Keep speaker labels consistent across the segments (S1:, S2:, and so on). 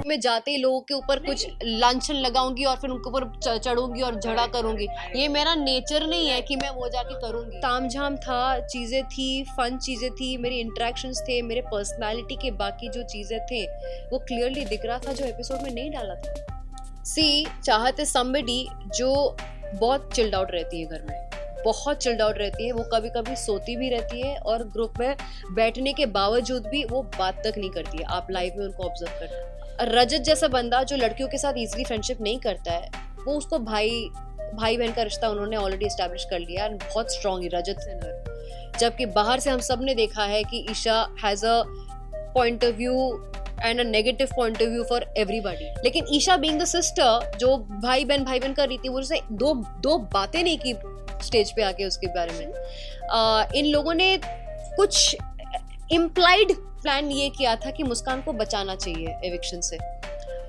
S1: मैं जाते ही लोगों के ऊपर कुछ लांछन लगाऊंगी और फिर उनके ऊपर चढ़ूंगी और झगड़ा करूंगी। ये मेरा नेचर नहीं है कि मैं वो जाके करूंगी। तामझाम था, चीजें थी, फन चीजें थी, मेरी इंटरेक्शंस थे, मेरे पर्सनालिटी के बाकी जो चीजें थे वो क्लियरली दिख रहा था जो एपिसोड में नहीं डाला था। सी चाहते समबडी जो बहुत चिल्ड आउट रहती है, घर में बहुत चिल्ड आउट रहती है, वो कभी कभी सोती भी रहती है और ग्रुप में बैठने के बावजूद भी वो बात तक नहीं करती है। आप लाइव में उनको ऑब्जर्व करना। रजत जैसा बंदा जो लड़कियों के साथ इजीली फ्रेंडशिप नहीं करता है, वो उसको भाई बहन का रिश्ता उन्होंने ऑलरेडी एस्टैब्लिश कर लिया है, बहुत स्ट्रॉन्ग है रजत सिन्हा। जबकि बाहर से हम सब ने देखा है कि Isha has a point of view and a negative point of view for everybody. लेकिन ईशा बीइंग द सिस्टर जो भाई बहन कर रही थी, वो उसे दो बातें नहीं की स्टेज पे आके उसके बारे में। इन लोगों ने कुछ इम्प्लाइड प्लान ये किया था कि मुस्कान को बचाना चाहिए एविक्शन से।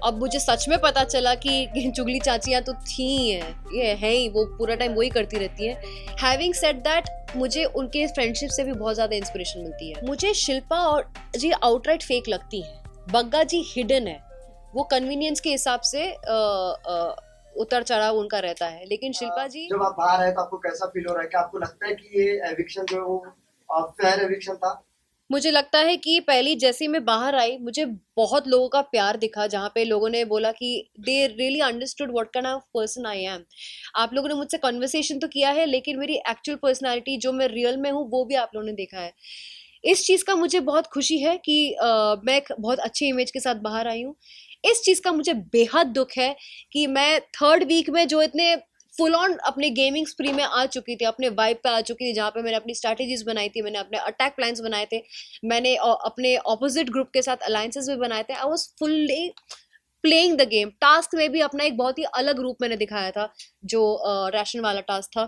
S1: अब मुझे सच में पता चला कि चुगली चाचियां तो थी हैं, ये है ही, वो पूरा टाइम वही करती रहती है। हैविंग सेड दैट, मुझे उनके फ्रेंडशिप से भी बहुत ज्यादा इंस्पिरेशन मिलती है। मुझे शिल्पा और जी आउटराइट फेक लगती है, बग्गा जी हिडन है, वो कन्वीनियंस के हिसाब से उतर चढ़ाव उनका रहता है। लेकिन शिल्पा जी,
S2: जब आप बाहर आए तो आपको कैसा फील हो रहा है? क्या आपको लगता है कि ये एविक्शन जो है वो फेयर एविक्शन था?
S1: मुझे लगता है कि पहली जैसे मैं बाहर आई, मुझे बहुत लोगों का प्यार दिखा, जहाँ पे लोगों ने बोला कि they really understood what kind of person I am. आप लोगों ने मुझसे कन्वर्सेशन तो किया है, लेकिन मेरी एक्चुअल पर्सनालिटी जो मैं रियल में हूँ वो भी आप लोगों ने देखा है। इस चीज़ का मुझे बहुत खुशी है कि मैं एक बहुत अच्छे इमेज के साथ बाहर आई हूँ। इस चीज़ का मुझे बेहद दुख है कि मैं थर्ड वीक में जो इतने फुल ऑन अपने गेमिंग स्प्री में आ चुकी थी, अपने वाइब पे आ चुकी थी, जहाँ पे मैंने अपनी स्ट्रैटेजीज बनाई थी, मैंने अपने अटैक प्लान्स बनाए थे, मैंने अपने ऑपोजिट ग्रुप के साथ अलायंसेस भी बनाए थे। I was fully playing the game. Task में भी अपना एक बहुत ही अलग रूप मैंने दिखाया था, जो रैशन वाला टास्क था,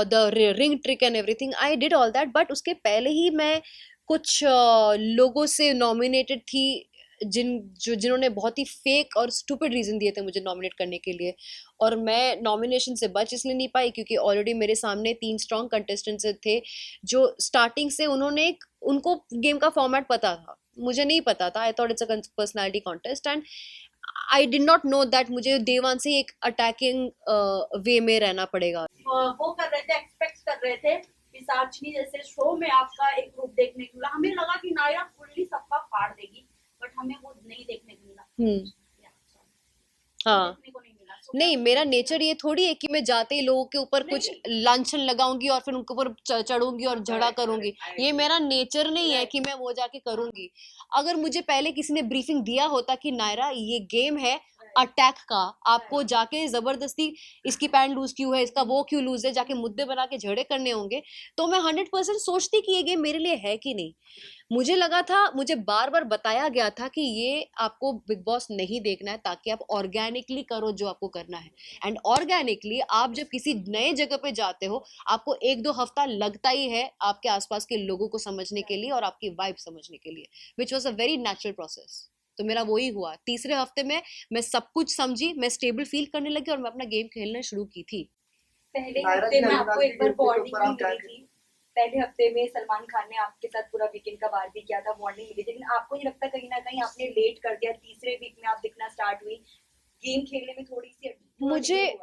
S1: the ring trick and everything, I did all that. But उसके पहले ही मैं कुछ लोगों से नॉमिनेटेड थी जिन्होंने बहुत ही फेक और स्टूपिड रीजन दिए थे मुझे नॉमिनेट करने के लिए, और मैं नॉमिनेशन से बच इसलिए नहीं पाई क्योंकि ऑलरेडी मेरे सामने 3 स्ट्रॉन्ग कंटेस्टेंट्स थे जो स्टार्टिंग से उनको गेम का फॉर्मेट पता था, मुझे नहीं पता था। I thought it's a personality contest and I did not know that मुझे डे वन से एक अटैकिंग वे में रहना पड़ेगा।
S3: वो कर रहे थे, एक्सपेक्ट कर रहे थे पिशाचनी जैसे शो में आपका एक रूप देखने को मिला। हमें लगा कि नायरा फुल्ली सबका फाड़ देगी, बट हमें वो नहीं देखने को मिला।
S1: हाँ,
S3: देखने को नहीं मिला।
S1: नहीं, मेरा नेचर ये थोड़ी है कि मैं जाते ही लोगों के ऊपर कुछ लांछन लगाऊंगी और फिर उनके ऊपर चढ़ूंगी और झगड़ा करूंगी। ये मेरा नेचर नहीं है कि मैं वो जाके करूंगी। अगर मुझे पहले किसी ने ब्रीफिंग दिया होता कि नायरा ये गेम है अटैक का, आपको जाके जबरदस्ती इसकी पैंट लूज क्यों है, इसका वो क्यों लूज है, जाके मुद्दे बना के झगड़े करने होंगे, तो मैं 100% सोचती कि ये गेम मेरे लिए है कि नहीं। मुझे लगा था, मुझे बार बार बताया गया था कि ये आपको बिग बॉस नहीं देखना है ताकि आप ऑर्गेनिकली करो जो आपको करना है। एंड ऑर्गेनिकली आप जब किसी नए जगह पे जाते हो, आपको 1-2 हफ्ता लगता ही है आपके आसपास के लोगों को समझने के लिए और आपकी वाइब समझने के लिए, which was a very natural process. तो मेरा वही हुआ, तीसरे हफ्ते में मैं सब कुछ समझी, मैं स्टेबल फील करने लगी और मैं अपना गेम खेलना शुरू की थी।
S3: पहले हफ्ते में आपको एक बार वार्निंग भी मिली थी। पहले हफ्ते में सलमान खान ने आपके साथ पूरा वीकेंड का वार भी किया था, वार्निंग मिली थी, लेकिन आपको नहीं लगता कहीं ना कहीं आपने लेट कर दिया? तीसरे वीक में आप दिखना स्टार्ट हुई, गेम खेलने में थोड़ी सी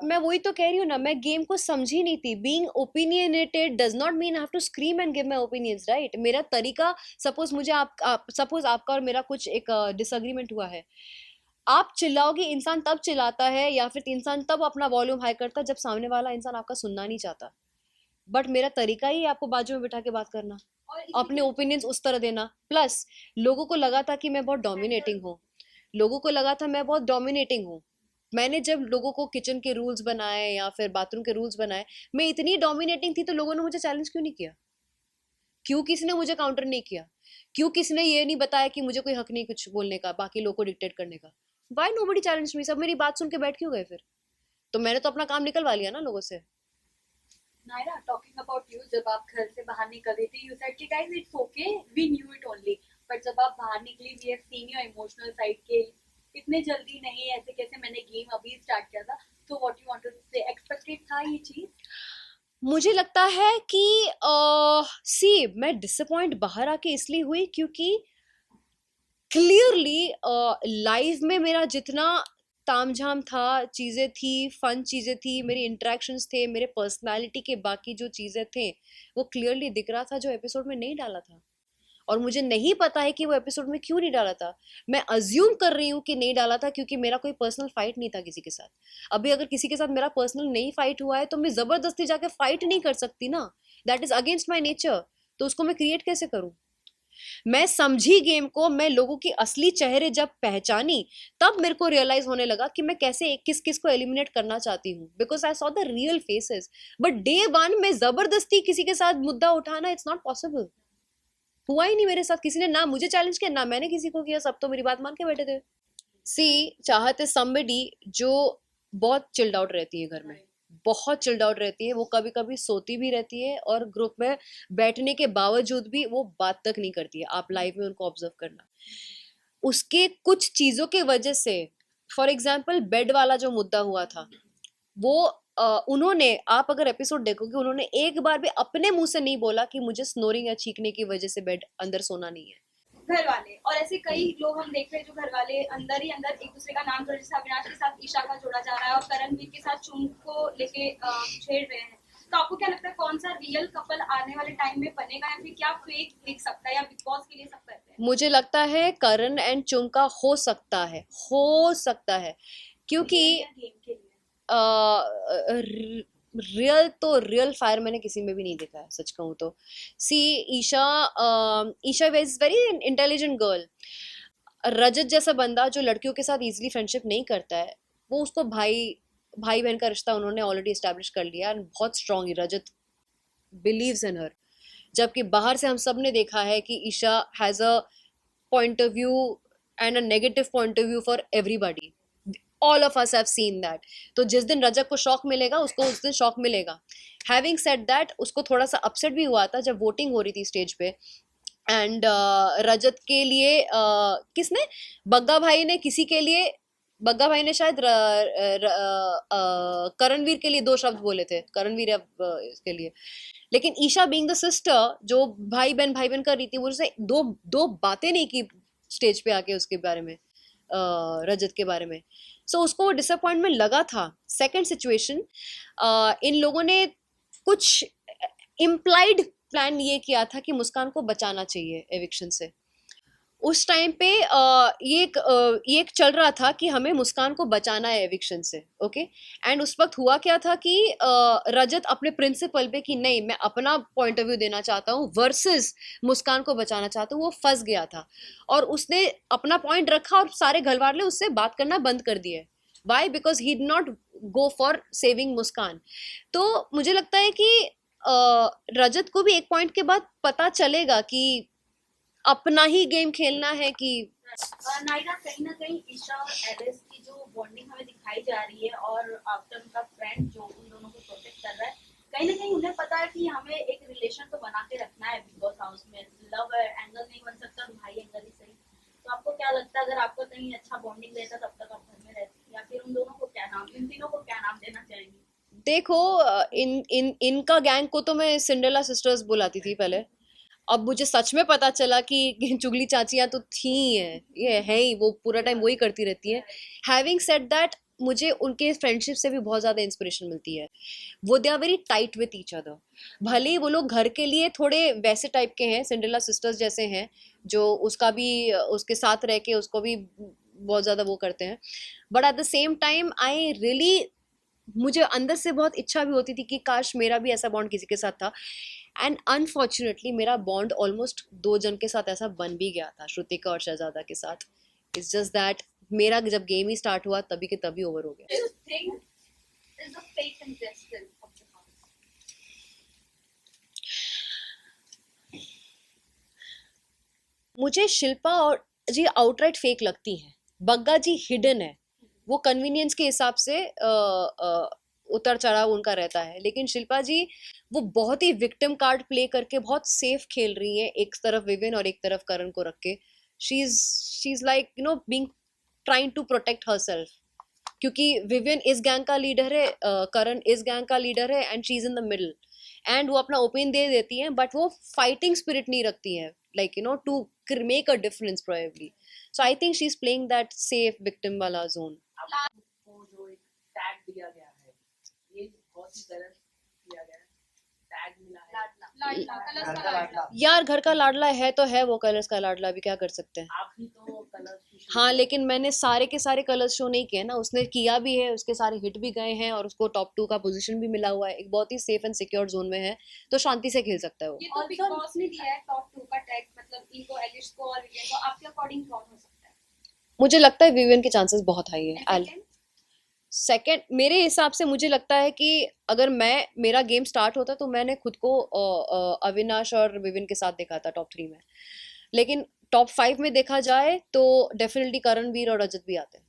S1: मैं वही तो कह रही हूँ ना, मैं गेम को समझी नहीं थी। Being opinionated does not mean I have to scream and give my opinions, right? मेरा तरीका, सपोज मुझे सपोज आपका और मेरा कुछ एक डिसएग्रीमेंट हुआ है, आप चिल्लाओगे, इंसान तब चिल्लाता है या फिर इंसान तब अपना वॉल्यूम हाई करता है जब सामने वाला इंसान आपका सुनना नहीं चाहता। बट मेरा तरीका ही है आपको बाजू में बिठा के बात करना, अपने ओपिनियंस उस तरह देना। प्लस लोगों को लगा था कि मैं बहुत डोमिनेटिंग हूँ, लोगों को लगा था मैं बहुत डोमिनेटिंग हूँ। मैंने जब लोगों को किचन के रूल्स बनाए या फिर बाथरूम के रूल्स बनाए, मैं इतनी डोमिनेटिंग थी तो लोगों ने मुझे चैलेंज क्यों नहीं किया? क्यों किसी ने मुझे काउंटर नहीं किया? क्यों किसी ने ये नहीं बताया कि मुझे कोई हक नहीं कुछ बोलने का, बाकी लोगों को डिक्टेट करने का? Why nobody challenge me? सब मेरी बात सुन के बैठ क्यों गए फिर? तो मैंने तो अपना काम निकलवा लिया ना लोगों से।
S3: नायरा, टॉकिंग अबाउट यू, जब आप घर से बाहर निकल रही थी, यू सेड कि guys it's okay, we knew it only, but जब आप बाहर निकली, we have seen your emotional side के इतने जल्दी नहीं, ऐसे कैसे, मैंने गेम अभी स्टार्ट किया था, तो व्हाट यू वांटेड टू से, एक्सपेक्टेड था ये चीज?
S1: मुझे लगता है कि सी मैं डिसअपॉइंट बाहर आके इसलिए हुई क्योंकि क्लियरली लाइफ में मेरा जितना तामझाम था, चीज़ें थी, फन चीज़ें थी, मेरी इंटरेक्शंस थे, मेरे पर्सनालिटी के बाकी जो चीज़ें थे, वो क्लियरली दिख रहा था जो एपिसोड में नहीं डाला था। और मुझे नहीं पता है कि वो एपिसोड में क्यों नहीं डाला था। मैं अज्यूम कर रही हूँ कि नहीं डाला था क्योंकि मेरा कोई पर्सनल फाइट नहीं था किसी के साथ। अभी अगर किसी के साथ मेरा पर्सनल नहीं फाइट हुआ है तो मैं जबरदस्ती जाके फाइट नहीं कर सकती ना, that is against my nature. तो उसको मैं क्रिएट कैसे करूँ? मैं समझी गेम को, मैं लोगों की असली चेहरे जब पहचानी तब मेरे को रियलाइज होने लगा कि मैं कैसे किस किस को एलिमिनेट करना चाहती हूँ, because I saw the real faces. But day one में जबरदस्ती किसी के साथ मुद्दा उठाना, इट्स नॉट पॉसिबल। हुआ ही नहीं मेरे साथ, किसी ने ना मुझे चैलेंज किया ना मैंने किसी को किया, सब तो मेरी बात मान के बैठे थे। सी चाहते समबडी जो बहुत चिल्ड आउट रहती है घर में, बहुत चिल्ड आउट रहती है, वो कभी कभी सोती भी रहती है और ग्रुप में बैठने के बावजूद भी वो बात तक नहीं करती है। आप लाइव में उनको ऑब्जर्व करना, उसके कुछ चीजों के वजह से, फॉर एग्जाम्पल बेड वाला जो मुद्दा हुआ था वो उन्होंने, आप अगर एपिसोड देखोगे, उन्होंने एक बार भी अपने मुंह से नहीं बोला कि मुझे स्नोरिंग या चीखने की वजह से बेड अंदर सोना नहीं है।
S3: घर वाले और ऐसे कई लोग हम देख रहे हैं जो घर वाले अंदर ही अंदर एक दूसरे का नाम कर, जैसे अविनाश के साथ ईशा का जोड़ा जा रहा है और करणवीर के साथ चुम को लेके छेड़ रहे हैं। तो आपको क्या लगता है कौन सा रियल कपल आने वाले टाइम में बनेगा या फिर क्या फेक दिख सकता है, या बिग बॉस के लिए सब करते हैं?
S1: मुझे लगता है करण एंड चुम का हो सकता है, हो सकता है, क्योंकि
S3: गेम के लिए
S1: रियल तो रियल फायर मैंने किसी में भी नहीं देखा है, सच कहूँ तो। See Isha, Isha is very intelligent girl. Rajat जैसा बंदा जो लड़कियों के साथ इजीली फ्रेंडशिप नहीं करता है, वो उसको भाई भाई बहन का रिश्ता उन्होंने ऑलरेडी एस्टेब्लिश कर लिया, एंड बहुत स्ट्रांग है रजत, बिलीव्स इन हर। जबकि बाहर से हम सब ने देखा है कि Isha has a point of view and a negative point of view for everybody, all of us have seen that. तो जिस दिन रजत को शॉक मिलेगा उसको उस दिन शॉक मिलेगा। हैविंग सेड दैट, उसको थोड़ा सा अपसेट भी हुआ था जब वोटिंग हो रही थी स्टेज पे, एंड रजत के लिए किसने, बग्गा भाई ने किसी के लिए, बग्गा भाई ने शायद करणवीर के लिए दो शब्द बोले थे, करणवीर इसके लिए। लेकिन ईशा बीइंग द सिस्टर जो भाई बहन कर रही थी, वो उसने दो बातें नहीं की स्टेज पे आके उसके बारे में, रजत के बारे में। सो उसको वो डिसअपॉइंटमेंट लगा था। सेकंड सिचुएशन, इन लोगों ने कुछ इम्प्लाइड प्लान ये किया था कि मुस्कान को बचाना चाहिए एविक्शन से। उस टाइम पे ये एक चल रहा था कि हमें मुस्कान को बचाना है एविक्शन से, ओके। एंड उस वक्त हुआ क्या था कि रजत अपने प्रिंसिपल पे कि नहीं मैं अपना पॉइंट ऑफ व्यू देना चाहता हूँ वर्सेस मुस्कान को बचाना चाहता हूँ, वो फंस गया था और उसने अपना पॉइंट रखा और सारे घर वाले उससे बात करना बंद कर दिए। Why? Because he did not go for saving Muskan. तो मुझे लगता है कि रजत को भी एक पॉइंट के बाद पता चलेगा कि अपना ही गेम खेलना है कि
S3: नायरा, कहीं ना कहीं ईशा और एलिस की जो बॉन्डिंग हमें दिखाई जा रही है और आफ्टर उनका फ्रेंड जो उन दोनों को प्रोटेक्ट कर रहा है, कहीं ना कहीं उन्हें पता है कि हमें एक रिलेशन तो बना के रखना है बिग बॉस हाउस में, लव एंगल नहीं बन सकता तो भाई एंगल ही सही। तो आपको क्या लगता है अगर आपका कहीं अच्छा बॉन्डिंग रहता तब तक आप घर में रहती, या फिर उन दोनों को क्या नाम, इन तीनों को क्या नाम देना चाहेंगी?
S1: देखो, इनका गैंग को तो मैं सिंड्रेला सिस्टर्स बुलाती थी पहले। अब मुझे सच में पता चला कि चुगली चाचियां तो थी हैं, ये है ही, वो पूरा टाइम वही करती रहती है। हैविंग सेड दैट, मुझे उनके फ्रेंडशिप से भी बहुत ज़्यादा इंस्पिरेशन मिलती है। वो they are very tight with each other. भले ही वो लोग घर के लिए थोड़े वैसे टाइप के हैं, सिंड्रेला सिस्टर्स जैसे हैं, जो उसका भी उसके साथ रह के उसको भी बहुत ज़्यादा वो करते हैं, but at the same time I really, मुझे अंदर से बहुत इच्छा भी होती थी कि काश मेरा भी ऐसा बॉन्ड किसी के साथ था। एंड अनफॉर्चुनेटली मेरा बॉन्ड ऑलमोस्ट 2 जन के साथ ऐसा बन भी गया था, श्रुतिका और शहजादा के साथ। इट्स जस्ट दैट मेरा जब गेम ही स्टार्ट हुआ तभी के तभी ओवर हो गया।
S3: Do you think is the fake contestant of the house?
S1: मुझे शिल्पा और जी आउटराइट फेक लगती हैं, बग्गा जी हिडन है, वो कन्वीनियंस के हिसाब से उतर चढ़ाव उनका रहता है, लेकिन शिल्पा जी वो बहुत ही विक्टिम कार्ड प्ले करके बहुत सेफ खेल रही है, एक तरफ विविन और एक तरफ करण को रख के। She is like you know being trying to protect herself, क्योंकि विविन इस गैंग का लीडर है, करण इस गैंग का लीडर है, and she is in the middle. एंड वो अपना ओपिनियन दे देती हैं बट वो फाइटिंग स्पिरिट नहीं रखती हैं, like you know to make a difference probably. So I think she's playing that safe victim wala zone.
S4: आपको जो एक टैग दिया गया है, ये बहुत ही गलत किया गया है, टैग मिला है।
S3: लाडला कलर्स
S2: घर
S3: का
S2: का
S3: लाडला
S2: लाडला।
S1: यार घर का लाडला है तो है वो, कलर्स का लाडला, अभी क्या कर सकते हैं।
S4: आप ही तो कलर्स की show
S1: हाँ
S4: कर-
S1: लेकिन मैंने सारे के सारे कलर्स शो नहीं किए ना, उसने किया भी है, उसके सारे हिट भी गए हैं और उसको टॉप 2 का पोजीशन भी मिला हुआ है, एक बहुत ही सेफ एंड सिक्योर जोन में है, तो शांति से खेल सकता है वो।
S3: ये तो बिग बॉस ने दिया है टॉप 2 का टैग, मतलब इनको, एलिश को और विवियन को, आपके अकॉर्डिंग कौन हो सकता है?
S1: मुझे लगता है विवियन के चांसेस बहुत हाई है।
S3: And second?
S1: सेकंड मेरे हिसाब से मुझे लगता है कि अगर मेरा गेम स्टार्ट होता तो मैंने खुद को अविनाश और विविन के साथ देखा था टॉप 3 में, लेकिन टॉप 5 में देखा जाए तो डेफिनेटली करणवीर और रजत भी आते हैं।